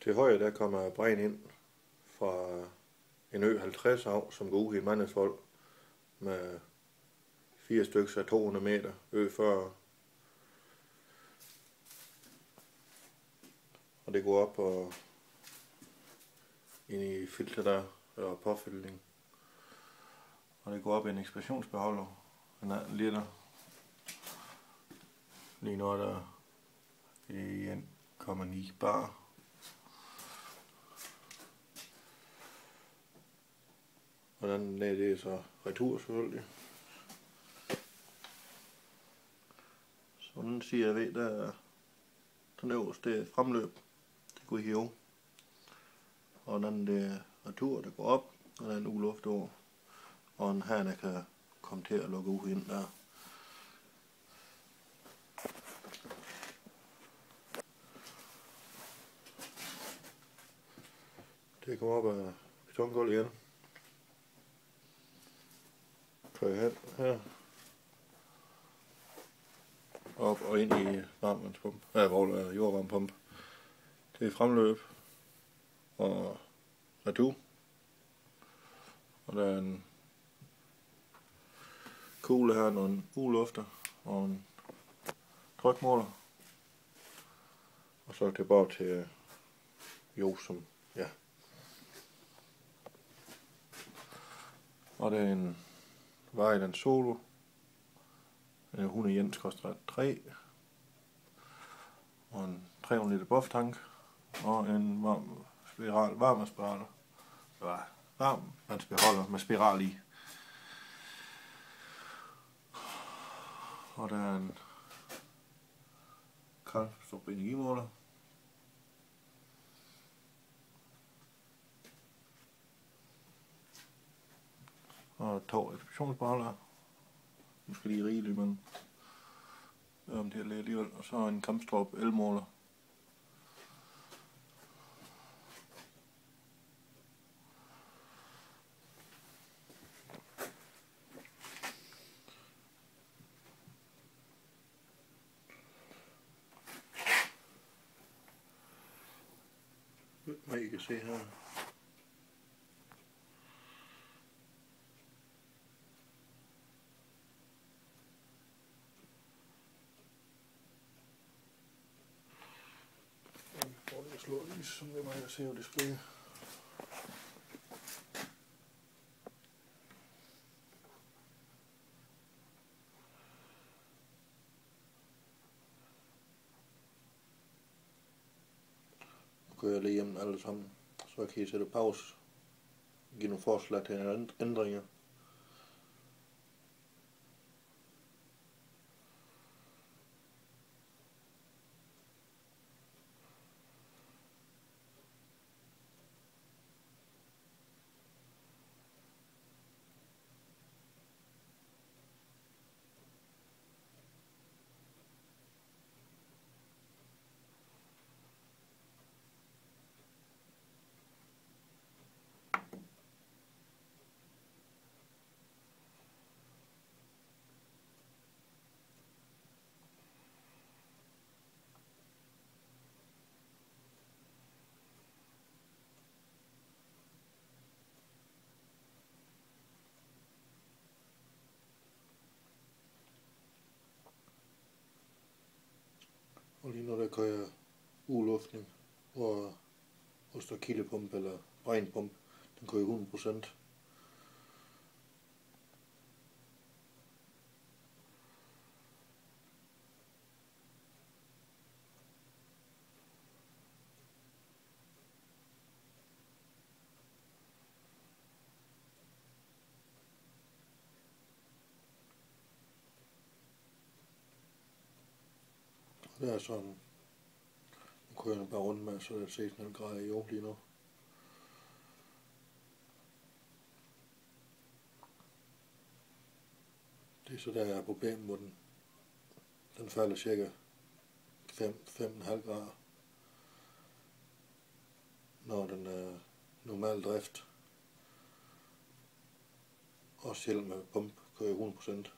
Til højre der kommer bræen ind fra en ø 50 af, som går ud i Mannesvold med 4 stykker af 200 meter, ø 40. Og det går op og ind i filter der, og påfyldning. Og det går op i en ekspansionsbeholder, den er liter. Lige nu er der 1,9 bar. Og den der, det er så retur selvfølgelig. Sådan siger jeg ved, der er den øverste, det er fremløb. Det går hive. Og den der retur, der går op, og der er en uluft over. Og en her, der kan komme til at lukke ud ind der. Det kommer op af betongulv igen. Kører hen her. Op og ind i varmvandspump. Hvor der er jordvarmepump. Det er fremløb. Og retur. Og der er en kugle her, nogle ulufter og en trykmåler. Og så tilbage til som ja. Og det er en Variant Solo. Den er 100 Jens koster 3. Og en 300 liter bufftank. Og en varmespiral. Varmvandsbeholder med spiral i. Og der er en Karlstrup energimåler. Og 2 eksplosionsbeholdere. Nu skal lige rigeligt, men om det er lidt alligevel. Og så en Kamstrup elmåler. Hvad I kan se her. Jeg slår lige som det man kan se på displayet. Nu kører jeg lige hjem alle sammen, så kan I sætte pause. Give nogle forslag til ændringer. Og lige når der kører uluftning og kildeپump eller regnpump, den kører 100%. Det er sådan, nu kører jeg bare rundt med, så det er 16,5 grader i år lige nu. Det er så der er problemet, hvor den falder cirka 5,5 grader, når den er normal drift. Og selv med pump kører 100%.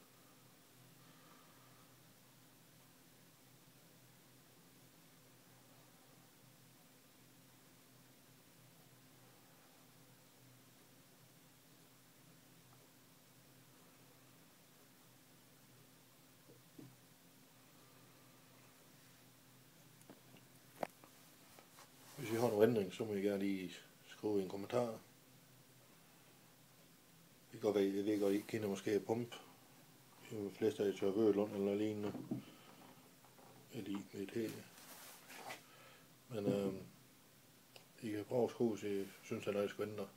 nogle ændringer, så må I gerne lige skrive i en kommentar. Det kan godt være, jeg ved godt, I kender måske pump. De fleste af jer tør Vølund eller lignende. Med et helt. Men I kan prøve at skrive, hvis I synes, at der er noget, I skal ændre.